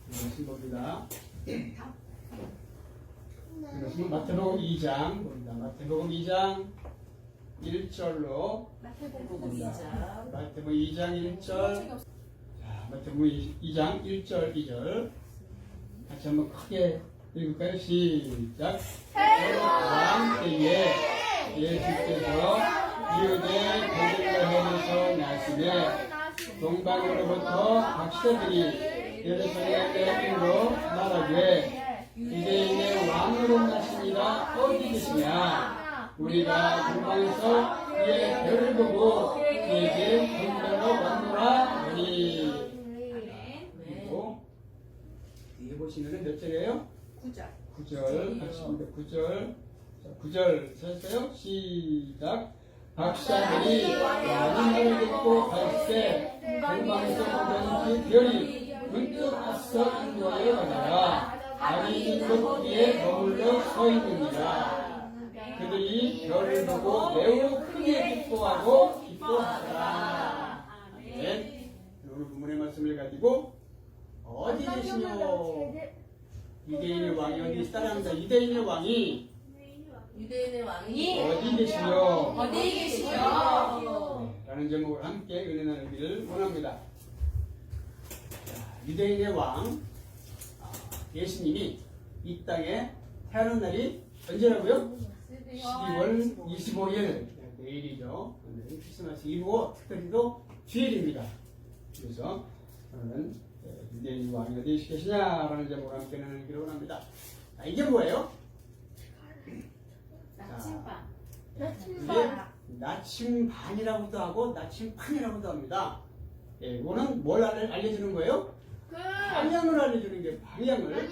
이것이 봅니다. 이것은 마태복음 2장 봅니다. 마태복음 2장 1절로 마태복음 2장. 마태복음 2장 1절. 자, 마태복음 2장 1절 2절. 같이 한번 크게 읽을까요? 시작. 왕 때에 예수께서 유대 갈릴리에서 나시되 동방으로부터 박사들이 예루살렘에 이르러 말하되 유대인의 왕으로 나시니가 어디 계시냐? 우리가 동방에서 그의 별을 보고 그에게 동방으로 왔노라 하니. 그리고 뒤에 보시면 몇 절이에요? 9절. 9절 하겠습니다. 9절. 자, 9절 찾았어요? 시작. 박사들이 많은 말을 듣고 갈새 동방에서 보던 그 별이 문득 앞서 인도하여 가다가 아니 거기에 머물러 서 있느니라. 그들이 별을 보고 매우 크게 기뻐하고 기뻐하더라. 아멘. 오늘 본문의 말씀을 가지고 어디 계시뇨? 유대인의 왕이 어디 있다? 따라합니다. 유대인의 왕이 유대인의 왕이 어디 계시뇨? 어디 계시뇨? 라는 제목으로 함께 은혜 나누기를 원합니다. 자, 유대인의 왕 예수님이 이 땅에 태어난 날이 언제라고요? 12월 25일 내일이죠. 오늘 크리스마스 이브고 특별히도 주일입니다. 그래서 저는 유대인 왕이 어디 계시냐라는 제목으로 함께 나누기를 원합니다. 자, 이게 뭐예요? 나침반. 나침반이라고도 하고 나침판이라고도 합니다. 예, 이거는 뭘 알려주는 거예요? 방향을 알려주는 게 방향을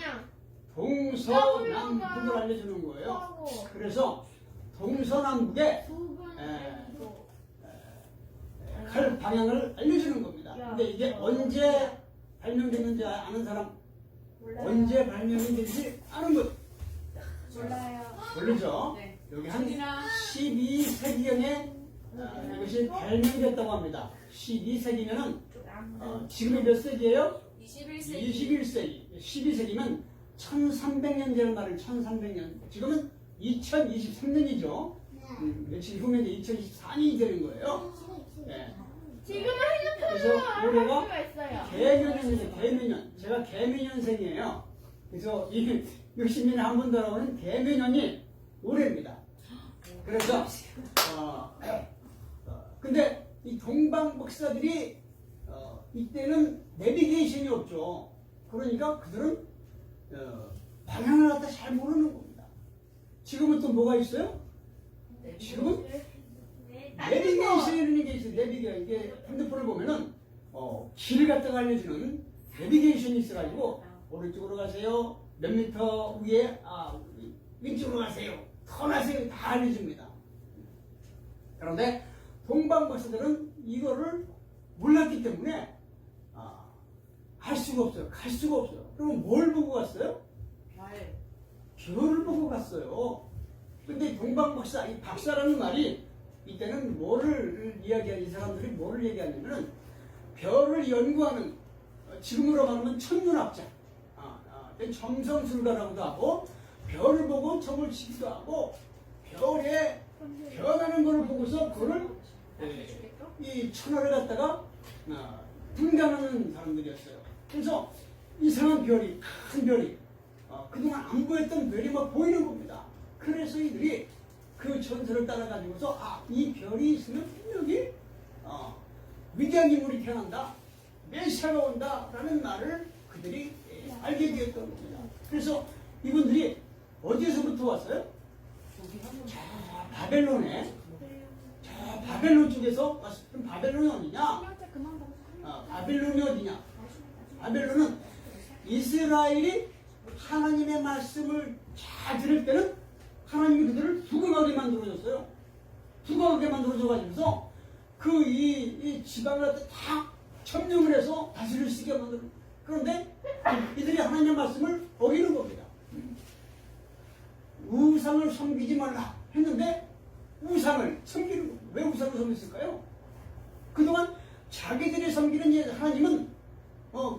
동서남북을 알려주는 거예요. 그래서 동서남북에 갈 방향을 알려주는 겁니다. 근데 이게 언제 발명됐는지 아는 사람? 언제 발명이 된지 아는 것? 몰라요. 모르죠? 네. 여기 한 12세기경에 이것이 발명됐다고 합니다. 12세기면은 지금이 몇 세기예요? 21세기. 21세기. 12세기면 1300년 전 말은 1300년. 지금은 2023년이죠. 며칠 후면 이제 2024년이 되는 거예요. 네. 지금은 그래서 올해가 있어요. 개묘년이에요. 개묘년. 제가 개묘년생이에요. 그래서 이 60년에 한 번 돌아오는 개묘년이 올해입니다. 그래서 근데 이 동방 박사들이 이때는 내비게이션이 없죠. 그러니까 그들은 방향을 갖다 잘 모르는 겁니다. 지금은 또 뭐가 있어요? 지금은 내비게이션이라는 게 있어요. 내비게이션. 이게 핸드폰을 보면은 길을 갖다가 알려주는 내비게이션이 있어가지고 오른쪽으로 가세요. 몇 미터 위에 왼쪽으로 가세요. 턴하세요. 다 알려줍니다. 그런데 동방 박사들은 이거를 몰랐기 때문에 할 수가 없어요. 갈 수가 없어요. 그럼 뭘 보고 갔어요? 별을 보고 갔어요. 근데 동방 박사, 이 박사라는 말이 이때는 뭐를 이야기하는, 이 사람들이 뭐를 얘기하냐면은 별을 연구하는, 지금으로 말하면 천문학자, 점성술가라고도 하고, 별을 보고 점을 치기도 하고, 별에 변하는 것을 보고서 그걸 이 천하를 갖다가 분간하는 사람들이었어요. 그래서 이상한 별이, 큰 별이, 그동안 안 보였던 별이 막 보이는 겁니다. 그래서 이들이 그 전설을 따라가지고서 이 별이 있으면 분명히 위대한 인물이 태어난다, 메시아가 온다 라는 말을 그들이 알게 되었던 겁니다. 그래서 이분들이 어디에서부터 왔어요? 바벨론에, 바벨론 쪽에서 왔어요. 그럼 바벨론이 어디냐? 바벨론이 어디냐? 바벨론은 이스라엘이 하나님의 말씀을 잘 들을 때는 하나님이 그들을 부강하게 만들어줬어요. 부강하게 만들어줘가지고서 이 지방을 다 점령을 해서 다스릴 수 있게 만들어. 그런데 이들이 하나님의 말씀을 어기는 겁니다. 우상을 섬기지 말라 했는데 우상을 섬기는 겁니다. 왜 우상을 섬겼을까요? 그동안 자기들이 섬기는 하나님은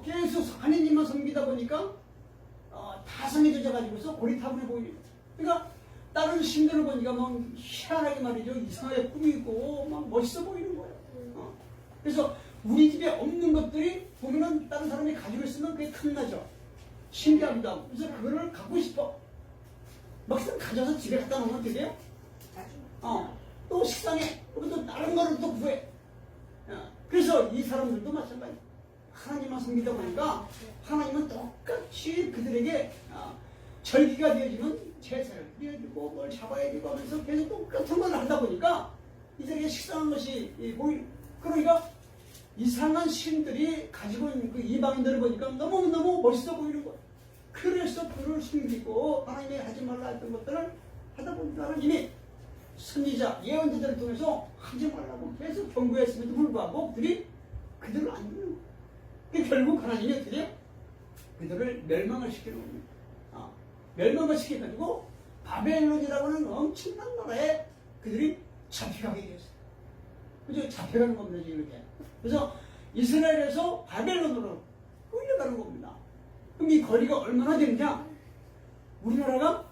계속 하나님만 섬기다 보니까 타성이 젖어가지고서 고리타분해 보이는 거예요. 그러니까 다른 신들을 보니까 막 희한하게 말이죠. 이상하게 꾸미고 막 멋있어 보이는 거예요. 그래서 우리 집에 없는 것들이 보면은 다른 사람이 가지고 있으면 그게 탐나죠. 신기합니다. 그래서 그거를 갖고 싶어. 막상 가져서 집에 갖다 놓으면 어떻게 돼요? 또 식상해. 그리고 또 다른 거를 또 구해. 그래서 이 사람들도 마찬가지. 하나님만 섬기다 보니까 하나님은 똑같이 그들에게 절기가 되어지는 제사를 드려주고 뭘 잡아야 되고 하면서 계속 똑같은 걸 하다 보니까 이들에게 식상한 것이 보이는. 그러니까 이상한 신들이 가지고 있는 그 이방인들을 보니까 너무너무 멋있어 보이는 거예요. 그래서 그를 숨기고 하나님이 하지 말라 했던 것들을 하다 보니까 이미 선지자, 예언자들을 통해서 하지 말라고 계속 경고했음에도 불구하고 그들을 안 듣는 거예요. 결국 하나님이 어떻게 해요? 그들을 멸망을 시키는 겁니다. 멸망을 시켜가지고 바벨론이라고 하는 엄청난 나라에 그들이 잡혀가게 되었어요. 그죠? 잡혀가는 겁니다, 지금 이렇게. 그래서 이스라엘에서 바벨론으로 끌려가는 겁니다. 그럼 이 거리가 얼마나 되느냐? 우리나라가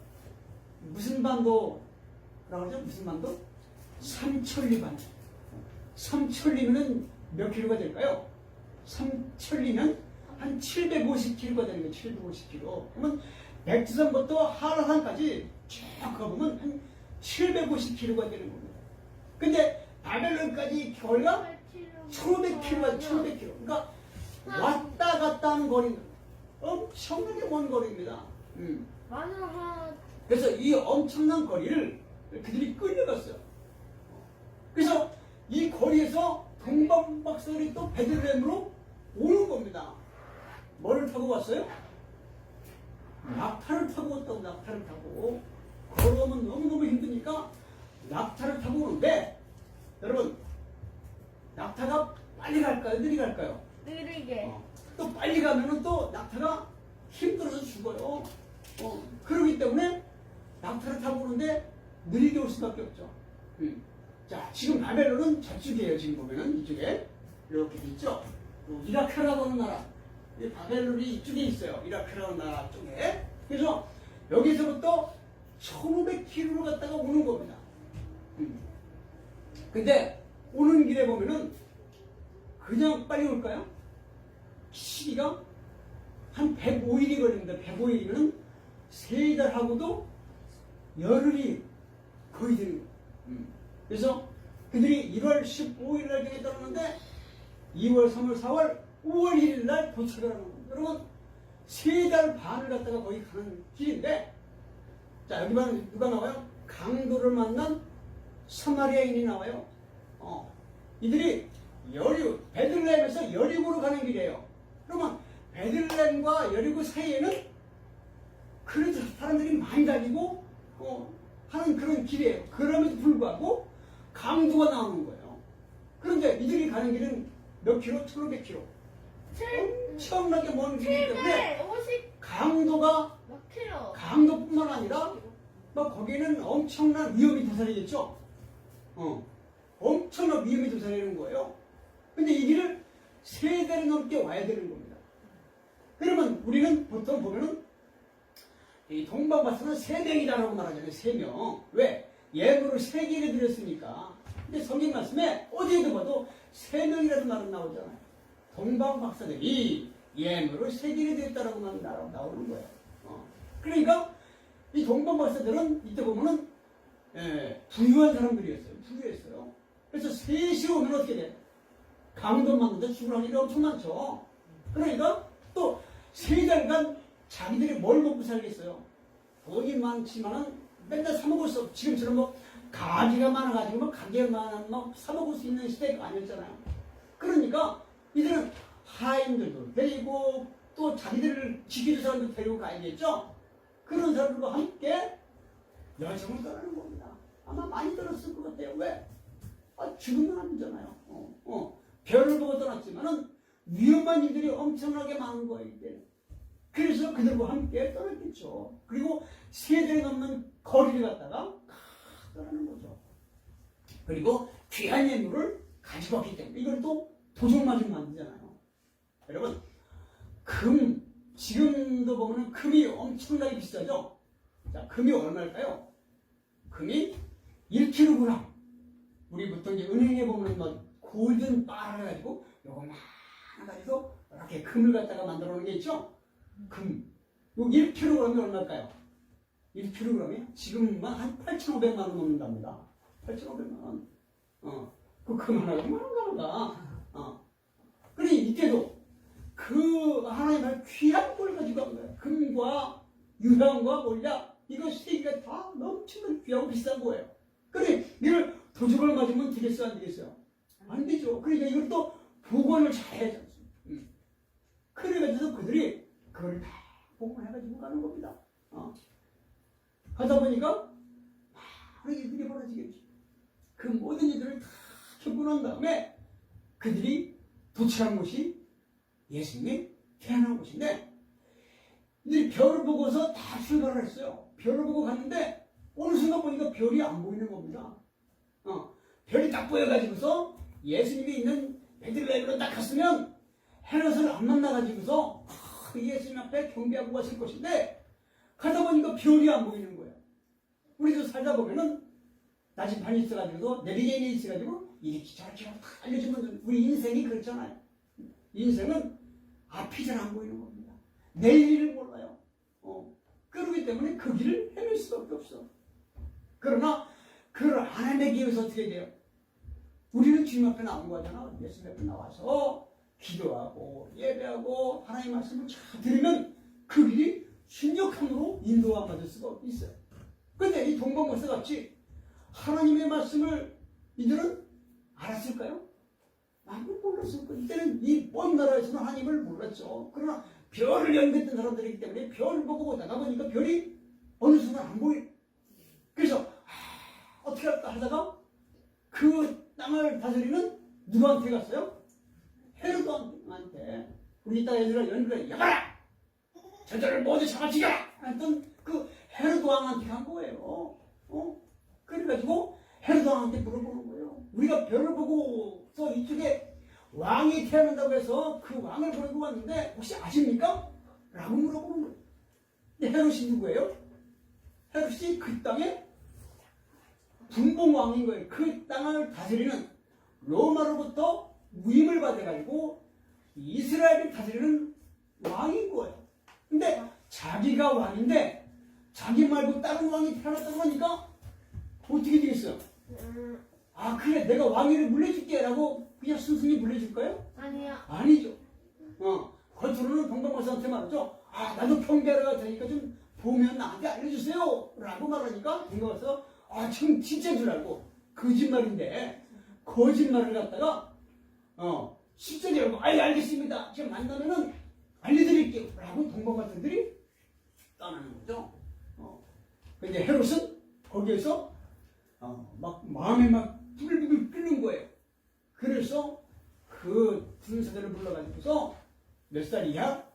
무슨 반도라고 하죠? 무슨 반도? 삼천리 반도. 삼천리면 몇 킬로가 될까요? 삼천리면 한 750km가 되는 거예요. 750km. 그러면 백두산부터 한라산까지 쭉 가보면 한 750km가 되는 겁니다. 근데 바벨론까지 거리가 1500km가 1500km. 그러니까 왔다 갔다 하는 거리는 엄청나게 먼 거리입니다. 그래서 이 엄청난 거리를 그들이 끌려갔어요. 그래서 이 거리에서 동방박사들이 또 베들레헴으로 오는 겁니다. 뭐를 타고 왔어요? 낙타를 타고 왔다고. 낙타를 타고 걸어오면 너무너무 힘드니까 낙타를 타고 오는데 여러분 낙타가 빨리 갈까요? 느리 갈까요? 느리게. 또 빨리 가면은 또 낙타가 힘들어서 죽어요. 그러기 때문에 낙타를 타고 오는데 느리게 올 수밖에 없죠. 자, 지금 바벨론은 저쪽이에요. 지금 보면은 이쪽에 이렇게 돼 있죠. 이라크라고 하는 나라. 바벨론이 이쪽에 있어요. 이라크라는 나라 쪽에. 그래서 여기서부터 1500km를 갔다가 오는 겁니다. 근데 오는 길에 보면은 그냥 빨리 올까요? 시기가 한 105일이 걸립니다. 105일이면 3달하고도 열흘이 거의 되는 거예요. 그래서 그들이 1월 15일 날 경에 떠났는데 2월, 3월, 4월, 5월 1일 날 도착을 하는 겁니다. 여러분 3달 반을 갔다가 거의 가는 길인데 자 여기 보면 누가 나와요? 강도를 만난 사마리아인이 나와요. 이들이 베들레헴에서 여리고로 가는 길이에요. 그러면 베들레헴과 여리고 사이에는 그래도 사람들이 많이 다니고 하는 그런 길이에요. 그럼에도 불구하고 강도가 나오는 거예요. 그런데 이들이 가는 길은 몇 킬로? 1500km. 엄청나게 먼 길이기 때문에 강도가 몇 킬로? 강도뿐만 아니라 막 거기에는 엄청난 위험이 도사리겠죠. 엄청난 위험이 도사리는 거예요. 근데 이 길을 3달이 넘게 와야 되는 겁니다. 그러면 우리는 보통 보면은 이 동방박사는 3명이라고 말하잖아요. 3명. 왜? 예물을 3개를 드렸으니까. 근데 성경 말씀에 어디에도 봐도 3명이라는 말은 나오잖아요. 동방박사들이 예물을 3개를 드렸다라고만 나오는 거예요. 그러니까 이 동방박사들은 이때 보면은 부유한 사람들이었어요. 부유했어요. 그래서 3시 오면 어떻게 돼? 강도 만나서 죽을 확률이 엄청 많죠. 그러니까 또 3달간 자기들이 뭘 먹고 살겠어요? 돈이 많지만은 맨날 사먹을 수 없어. 지금처럼 뭐 가게가 많아가지고 뭐 가게만 막 사먹을 수 있는 시대가 아니었잖아요. 그러니까 이들은 하인들도 데리고 또 자기들을 지켜줄 사람도 데리고 가야겠죠? 그런 사람들과 함께 여정을 떠나는 겁니다. 아마 많이 떠났을 것 같아요. 왜? 죽으면 안 되잖아요. 별을 보고 떠났지만은 위험한 일들이 엄청나게 많은 거예요. 이때. 그래서 그들과 함께 떠났겠죠. 그리고 3달이 넘는 거리를 갔다가 떠나는 거죠. 그리고 귀한 예물을 가지고 왔기 때문에 이걸 또 도적마중 만들잖아요. 여러분 금, 지금도 보면은 금이 엄청나게 비싸죠? 자, 금이 얼마일까요? 금이 1kg. 우리 보통 이제 은행에 보면 뭐 골든 바를 해가지고 요거만 해가지고 이렇게 금을 갖다가 만들어 놓은 게 있죠? 금. 요 1kg이 얼마일까요? 1kg이 지금만 한 8,500만 원 넘는답니다. 8,500만 원. 그 금 하나가 얼마나 보다. 그러니 이때도 그 하나님의 귀한 걸 가지고 간 거예요. 금과 유향과 몰약 이거 세 개가 다 넘치는 귀하고 비싼 거예요. 그래 이걸 도둑을 맞으면 되겠어요, 안 되겠어요? 안 되죠. 그러니까 이걸 또 복원을 잘 해야죠. 그래가지고 그들이 그걸 다 복원해가지고 가는 겁니다. 하다 보니까 바로 일들이 벌어지겠죠. 그 모든 일들을 다 겪고 난 다음에 그들이 도착한 곳이 예수님이 태어난 곳인데 이제 별을 보고서 다 출발을 했어요. 별을 보고 갔는데 어느 순간 보니까 별이 안 보이는 겁니다. 별이 딱 보여가지고서 예수님이 있는 베들레헴으로 딱 갔으면 헤롯을 안 만나가지고서 예수님 앞에 경배하고 갔을 것인데 가다 보니까 별이 안 보이는 거예요. 우리도 살다 보면은 나침반이 있어가지고 내비게이션이 있어가지고 이렇게 저렇게 다 알려주면 우리 인생이 그렇잖아요. 인생은 앞이 잘 안 보이는 겁니다. 내일을 몰라요. 그렇기 때문에 그 길을 헤맬 수밖에 없어. 그러나 그걸 안 해내기 위해서 어떻게 돼요? 우리는 주님 앞에 나온 거잖아. 예수님 앞에 나와서 기도하고 예배하고 하나님 말씀을 잘 들으면 그 길이 신력함으로 인도가 받을 수가 있어요. 그런데 이 동방박사 같이 하나님의 말씀을 이들은 알았을까요? 아무도 몰랐을 거예요. 이때는 이 먼 나라에서는 하나님을 몰랐죠. 그러나 별을 연구했던 사람들이기 때문에 별을 보고 나가 보니까 별이 어느 순간 안 보여요. 그래서 어떻게 할까 하다가 그 땅을 다스리는 누구한테 갔어요? 헤로도한테. 우리 이따 얘들아 연구해. 여봐라! 저들을 모두 잡아 죽여라! 했던 그 헤로도 왕한테 간 거예요. 그래가지고 헤로도 왕한테 물어보는 거예요. 우리가 별을 보고서 이쪽에 왕이 태어난다고 해서 그 왕을 보내고 왔는데 혹시 아십니까? 라고 물어보는 거예요. 근데 헤롯이 누구예요? 헤롯이 그 땅의 분봉왕인 거예요. 그 땅을 다스리는 로마로부터 위임을 받아가지고 이스라엘을 다스리는 왕인 거예요. 근데 자기가 왕인데 자기 말고 다른 왕이 태어났다고 하니까 어떻게 되겠어요? 그래 내가 왕위를 물려줄게 라고 그냥 순순히 물려줄까요? 아니요. 아니죠. 겉으로는 동방박사한테 말하죠. 나도 경배하러 되니까 좀 보면 나한테 알려주세요 라고 말하니까 동방박사가 지금 진짜인 줄 알고 거짓말인데 거짓말을 갖다가 실제로 알겠습니다. 지금 만나면은 알려드릴게요 라고 동방박사들이 떠나는 거죠. 근데 헤롯은 거기에서 막 마음에 막 부글부글 끓는 거예요. 그래서 그 군사들을 불러가지고서 몇 살이야?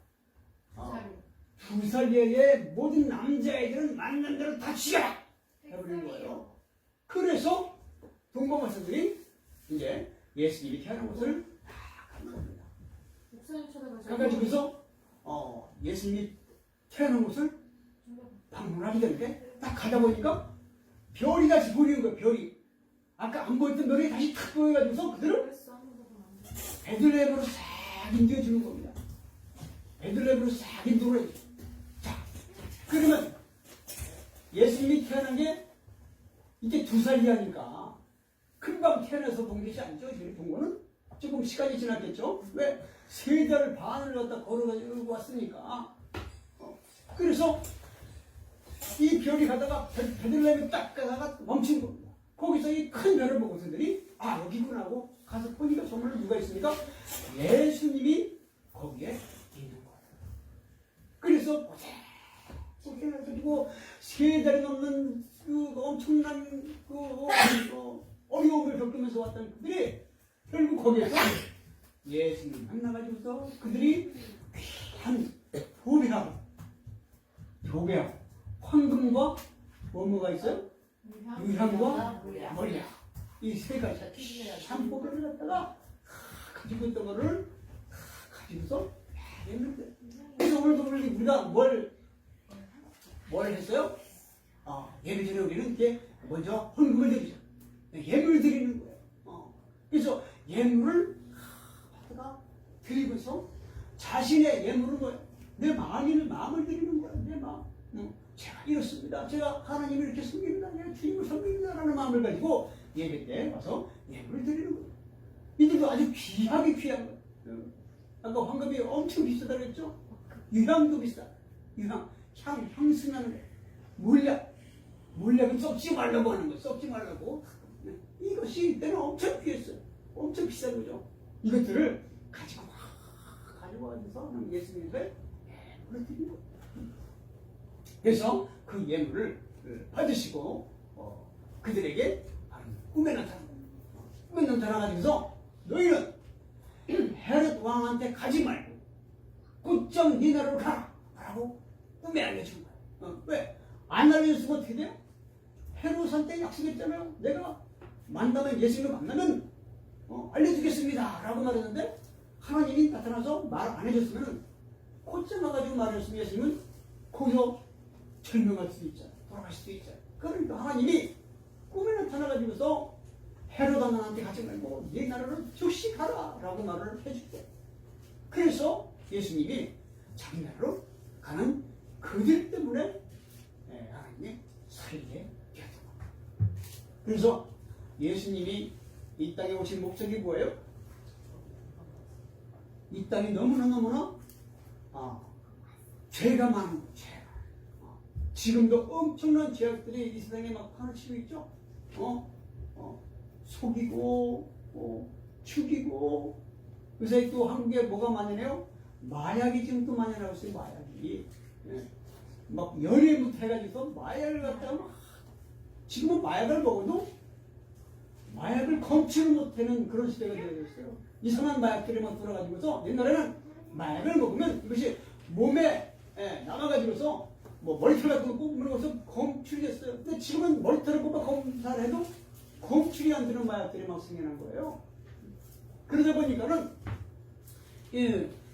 2살 이하의 모든 남자애들은 만난 대로 다 죽여라! 해버리는 거예요. 그래서 동방박사들이 이제 예수님이 태어난 곳을 다 가는 겁니다. 가가지고서 예수님이 태어난 곳을 방문하게 되는데 딱 가다 보니까 별이 다시 보이는 거예요. 별이 아까 안 보였던 별이 다시 탁 보여가지고서 그들을 베들레헴으로 싹 인도해주는 겁니다. 베들레헴으로 싹 인도를 해줘. 자, 그러면 예수님이 태어난 게 이제 2살 이하니까 금방 태어나서 본 것이 아니죠. 이들이 본 거는 조금 시간이 지났겠죠. 왜? 3달 반을 갖다 걸어가지고 왔으니까. 그래서 이 별이 가다가 베들레헴에 딱 가다가 멈춘 겁니다. 거기서 이 큰 별을 보고서들이 여기구나 하고 가서 보니까 정말 누가 있습니까? 예수님이 거기에 있는 거예요. 그래서 고생해가지고 3달이 넘는 그 엄청난 그 어려움을 겪으면서 왔던 그들이 결국 거기에서 예수님 만나가지고서 그들이 귀한 도배하고 황금과 뭐가 있어요? 유향과 머리야. 이 세 가지 샴푸를 갖다가 가지고 있던 거를 가지고서 했는데 그래서 오늘도 우리가 뭘 했어요? 예배 전에 우리는 이렇게 먼저 헌금을 드리죠. 예물을 드리는 거예요. 그래서 예물을 갖다가 드리면서 자신의 예물은 뭐예요? 내 마음을 드리는 거예요. 내 마음. 제가 이렇습니다. 제가 하나님을 이렇게 섬깁니다. 제가 주님을 섬깁니다라는 마음을 가지고 예배 때 와서 예물을 드리는 거예요. 이들도 아주 귀하게 귀한 거예요. 아까 황금이 엄청 비싸다고 했죠? 유향도 비싸. 유향, 향수 나는 거예요. 몰약은 썩지 말라고 하는 거예요. 썩지 말라고. 이것이 이때는 엄청 귀했어요. 엄청 비싼 거죠. 이것들을 가지고 가져와서 예수님을 예물을 드리는 거예요. 그래서 그 예물을 받으시고 그들에게 꿈에 나타난 거예요. 꿈에 나타나가지고서 너희는 헤롯 왕한테 가지 말고 곧장 네 나라로 가라 라고 꿈에 알려준 거예요. 왜? 안 알려줬으면 어떻게 돼요? 헤롯한테 약속했잖아요. 내가 예수님을 만나면 알려주겠습니다 라고 말했는데 하나님이 나타나서 말 안 해줬으면 곧장 와가지고 말했으면 예수님은 거기서 절명할 수도 있잖아요. 돌아갈 수도 있잖아요. 그러니까 하나님이 꿈에 나타나가지고서 헤롯 왕한테 가지 말고 네 나라로 즉시 가라 라고 말을 해줄게. 그래서 예수님이 자기 나라로 가는 그들 때문에 하나님이 살게 되었던 겁니다. 그래서 예수님이 이 땅에 오신 목적이 뭐예요? 이 땅이 너무나 죄가 많은 거예요. 죄가. 지금도 엄청난 죄악들이 이 세상에 막 파헤치고 있죠. 속이고 죽이고 요새 또 한국에 뭐가 많으네요? 마약이 지금 또 많이 나오고 있어요. 마약이 막 연예부터 해가지고 마약을 갖다가 막 지금은 마약을 먹어도 마약을 검출을 못하는 그런 시대가 되어졌어요. 이상한 마약들이 막 돌아가지고서 옛날에는 마약을 먹으면 이것이 몸에 남아가지고서 뭐 머리털 같은 거 뽑으면서 검출이 됐어요. 근데 지금은 머리털을 뽑아 검사를 해도 검출이 안 되는 마약들이 막 생겨난 거예요. 그러다 보니까는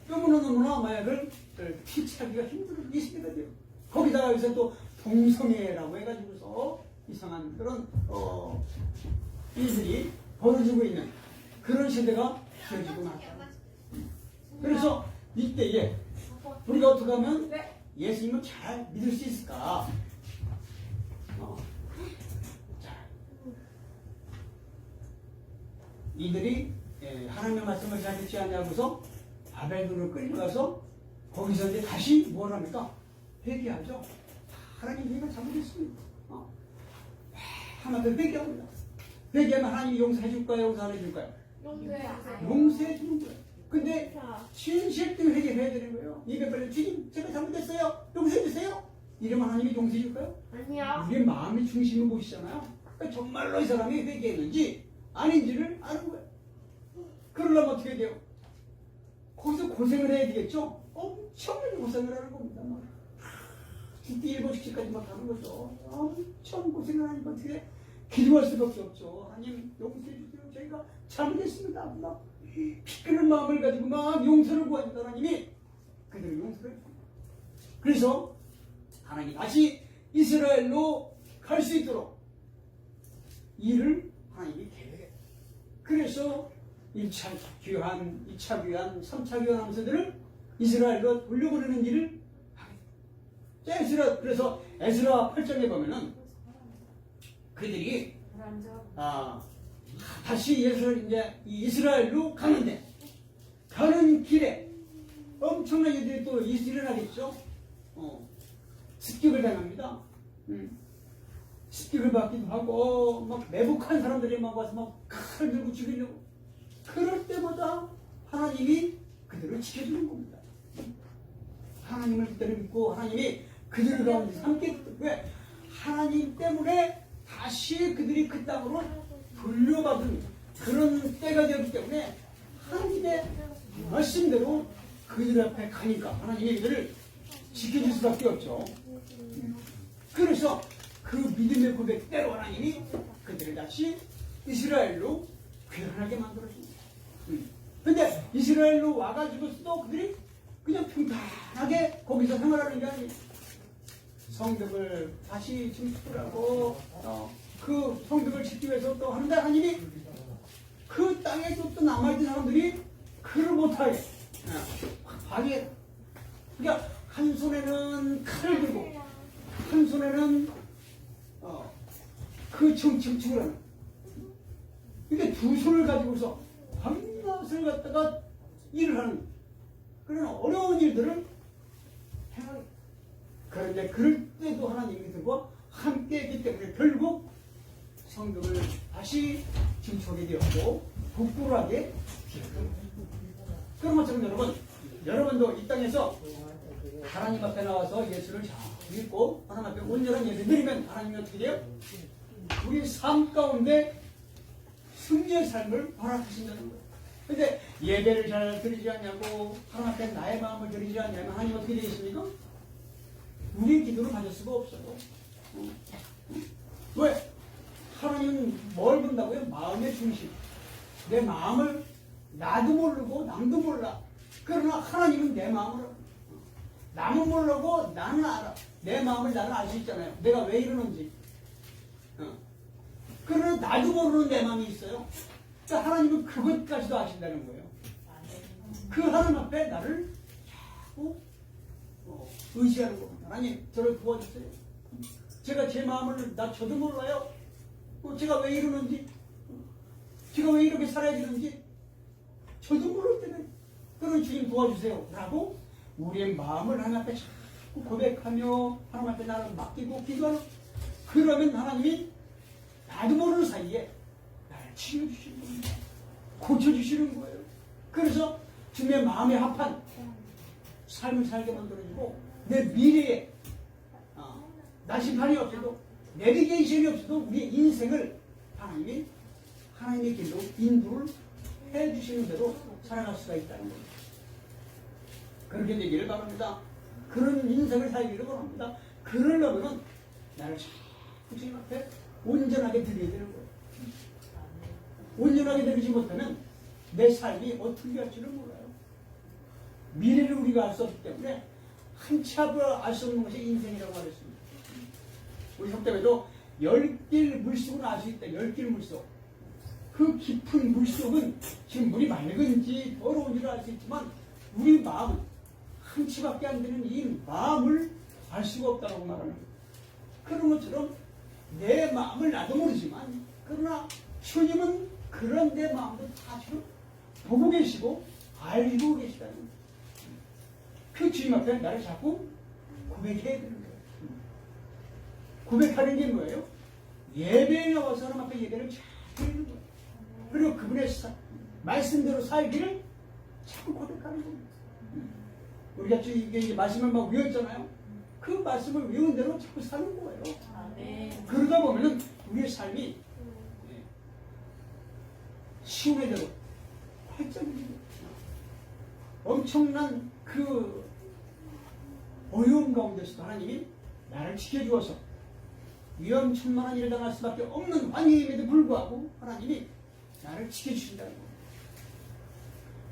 너무나 마약을 피치하기가 힘든 이 시대가 돼요. 거기다가 요새 또 동성애라고 해가지고서 이상한 그런 일들이 벌어지고 있는 그런 시대가 되어지고 나서 그래서 이때에 우리가 어떻게 하면 예수님을 잘 믿을 수 있을까? 이들이 하나님의 말씀을 잘 듣지 않냐고서 바벨론으로 끌려가서 거기서 이제 다시 뭘 합니까? 회개하죠. 하나님 우리가 잘못했습니다. 하나님 회개합니다. 회개하면 하나님이 용서해 줄까요? 용서 안 해줄까요? 용서해 주는 거예요. 근데 진실된 회개를 해야 되는 거예요. 입에 빨리 주님 제가 잘못했어요. 용서해 주세요. 이러면 하나님이 용서해 줄까요? 아니요. 우리의 마음이 중심을 보시잖아요. 그러니까 정말로 이 사람이 회개했는지 아닌지를 아는 거예요. 그러려면 어떻게 돼요? 거기서 고생을 해야 되겠죠? 엄청나게 고생을 하는 겁니다. 죽기 일곱 직까지 막 가는 거죠. 엄청 고생을 하니까 어떻게 기도할 수밖에 없죠. 하나님 용서해 주세요. 저희가 잘못했습니다. 막 피 끓는 마음을 가지고 막 용서를 구하니까 하나님이 그들을 용서를 해줍니다. 그래서 하나님이 다시 이스라엘로 갈 수 있도록 일을 하나님이 계획해요. 그래서 1차 귀환, 2차 귀환, 3차 귀환 하면서들을 이스라엘로 돌려보내는 일을 하게 돼요. 그래서 에스라 8장에 보면은 그들이 다시 이스라엘로 가는데 가는 길에 엄청난 일들이 또 일어나겠죠. 습격을 당합니다. 습격을 받기도 하고 막 매복한 사람들이 막 와서 막 칼을 들고 죽이려고 그럴 때마다 하나님이 그들을 지켜주는 겁니다. 하나님을 그때를 믿고 하나님이 그들을 가운데 함께 왜? 하나님 때문에 다시 그들이 그 땅으로 돌려받은 그런 때가 되었기 때문에 하나님의 말씀대로 그들 앞에 가니까 하나님이 그들을 지켜줄 수밖에 없죠. 그래서 그 믿음의 고백대로 하나님이 그들을 다시 이스라엘로 귀환하게 만들어줍니다. 근데 이스라엘로 와가지고서도 그들이 그냥 평탄하게 거기서 생활하는 게 아니에요. 성벽을 다시 증축하고 그 성벽을 짓기 위해서 또 하는데 하나님이 그 땅에 또 남아있는 사람들이 그를 못하게 방해. 그러니까 한 손에는 칼을 들고 한 손에는 그 증축을 하는. 이게 두 손을 가지고서 밤낮을 갖다가 일을 하는 그런 어려운 일들을 행하는. 그런데 그럴 때도 하나님이 들고 함께 했기 때문에 결국 성벽을 다시 증축하게 되었고 부끄러하게 되었습니다. 그런 것처럼 여러분도 이 땅에서 하나님 앞에 나와서 예수를 잘 믿고 하나님 앞에 온전한 예배 드리면 하나님이 어떻게 돼요? 우리 삶 가운데 승리의 삶을 허락하신다는 거예요. 근데 예배를 잘 드리지 않냐고 하나님 앞에 나의 마음을 드리지 않냐면 하나님 어떻게 되겠습니까? 우리의 기도를 받을 수가 없어요. 왜? 하나님은 뭘 본다고요? 마음의 중심. 내 마음을 나도 모르고 남도 몰라. 그러나 하나님은 내 마음을 알아. 남은 모르고 나는 알아. 내 마음을 나는 알 수 있잖아요. 내가 왜 이러는지. 그러나 나도 모르는 내 마음이 있어요. 그러니까 하나님은 그것까지도 아신다는 거예요. 그 하나님 앞에 나를 자꾸 의지하는 겁니다. 하나님 저를 도와주세요. 제가 제 마음을 저도 몰라요. 제가 왜 이러는지, 제가 왜 이렇게 살아야 되는지 저도 모를 때는 그런 주님 도와주세요 라고 우리의 마음을 하나님 앞에 자꾸 고백하며 하나님 앞에 나를 맡기고 기도하는. 그러면 하나님이 나도 모르는 사이에 나를 치료주시는 겁니다. 고쳐주시는 거예요. 그래서 주님의 마음에 합한 삶을 살게 만들어주고 내 미래에 나심판이 없어도 내비게이션이 없어도 우리의 인생을 하나님이 하나님의 길로 인도를 해주시는 대로 살아갈 수가 있다는 겁니다. 그렇게 되기를 바랍니다. 그런 인생을 살기를 바랍니다. 그러려면 나를 자꾸 주님 앞에 온전하게 드려야 되는 거예요. 온전하게 드리지 못하면 내 삶이 어떻게 할지를 몰라요. 미래를 우리가 알 수 없기 때문에 한치 앞을 알 수 없는 것이 인생이라고 하겠습니다. 우리 성경에도 10길 물속은 알 수 있다. 10길 물속. 그 깊은 물속은 지금 물이 맑은지 더러운지를 알 수 있지만 우리 마음은 한치밖에 안 되는 이 마음을 알 수가 없다고 말하는 거예요. 그런 것처럼 내 마음을 나도 모르지만 그러나 주님은 그런 내 마음도 다 지금 보고 계시고 알고 계시다는 거예요. 그 주님 앞에 나를 자꾸 고백해야 되는 거예요. 고백하는 게 뭐예요? 예배에 나와서 하나님 앞에 예배를 잘 드리는 거예요. 그리고 그분의 말씀대로 살기를 자꾸 고백하는 겁니다. 우리가 이게 말씀을 막 외웠잖아요. 그 말씀을 외운 대로 자꾸 사는 거예요. 그러다 보면은 우리의 삶이 시온의 대로 활짝입니다. 엄청난 그 어려움 가운데서도 하나님이 나를 지켜주어서 위험천만한 일을 당할 수밖에 없는 환경임에도 불구하고 하나님이 나를 지켜주신다는 겁니다.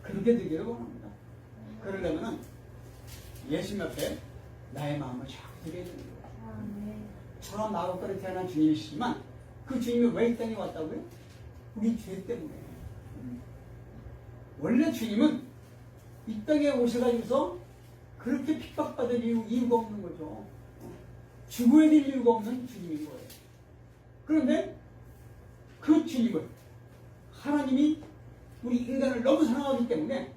그렇게 되기를 원합니다. 그러려면 예수님 앞에 나의 마음을 자꾸 드려야 되는 거예요. 저런 마법가로 태어난 주님이시지만 그 주님이 왜 이 땅에 왔다고요? 우리 죄 때문에. 원래 주님은 이 땅에 오셔가지고서 그렇게 핍박받을 이유가 없는 거죠. 죽어야 될 이유가 없는 주님인 거예요. 그런데 그 주님을 하나님이 우리 인간을 너무 사랑하기 때문에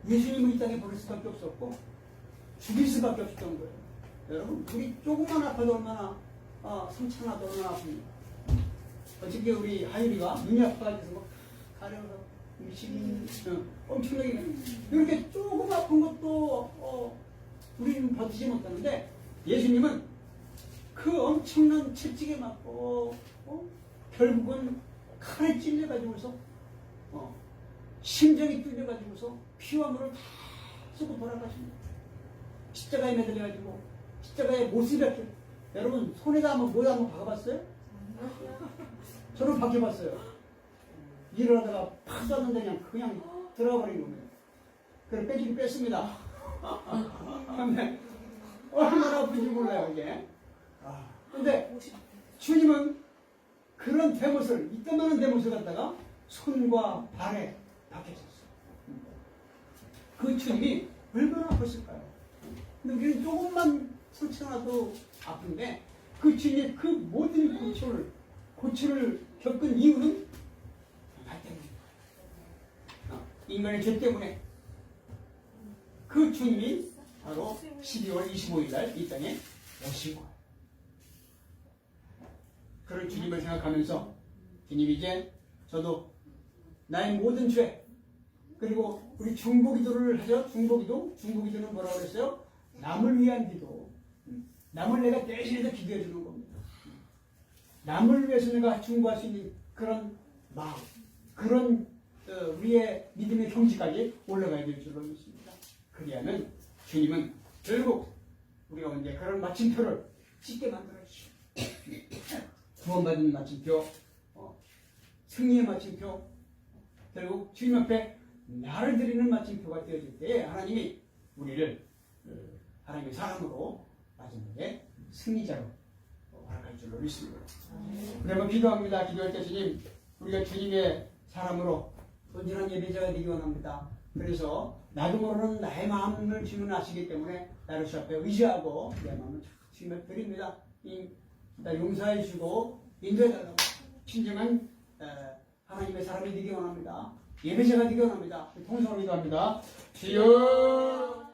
예수님을 이 땅에 보낼 수밖에 없었고 죽일 수밖에 없었던 거예요. 여러분 우리 조금만 아파도 얼마나 상처나도 얼마나 아픕니까? 어저께 우리 하율이가 눈이 아파가지고 막 가려서 미치긴 엄청나게 이렇게 조금 아픈 것도 우리는 버티지 못하는데 예수님은 그 엄청난 채찍에 맞고 결국은 칼에 찔려가지고서 심장이 뚫려가지고서 피와 물을 다 쏟고 돌아가십니다. 십자가에 매달려가지고 십자가에 못을 박혀. 여러분 손에다 한번 모자 한번 박아봤어요? 저는 박혀봤어요. 일을 하다가 팍 쐈는데 그냥 들어가 버린 겁니다. 그래 빼기를 뺐습니다. 근데 얼마나 아픈지 몰라요 이게. 근데 주님은 그런 대못을 이때만한 대못을 갖다가 손과 발에 박혀졌어요. 그 주님이 얼마나 아팠을까요? 근데 우리는 조금만 상처나도 아픈데 그 주님의 그 모든 고초를 겪은 이유는 나 때문입니다. 인간의 죄 때문에 그 주님이 바로 12월 25일 날 이 땅에 오신 거예요. 그런 주님을 생각하면서 주님 이제 저도 나의 모든 죄 그리고 우리 중보기도를 하죠. 중보기도는 뭐라고 그랬어요? 남을 위한 기도. 남을 내가 대신해서 기도해 주는 겁니다. 남을 위해서 내가 중보할 수 있는 그런 마음, 그런 우리의 믿음의 경지까지 올라가야 될 줄로 믿습니다. 그리하면 주님은 결국 우리가 이제 그런 마침표를 찍게 만들어 주시오. 구원받은 마침표, 승리의 마침표, 결국 주님 앞에 나를 드리는 마침표가 되어질 때에 하나님이 우리를 하나님의 사람으로 마지막에 승리자로 허락할 줄로 믿습니다. 그러면 기도합니다. 기도할 때 주님, 우리가 주님의 사람으로 온전한 예배자가 되기 원합니다. 그래서 나도 모르는 나의 마음을 주님은 아시기 때문에 나를 주 앞에 의지하고 내 마음을 주님 앞에 드립니다. 나 용서해 주고 인도해 달라고 진정한 하나님의 사람이 되기 원합니다. 예배자가 되기 원합니다. 통성으로 기도합니다. 주여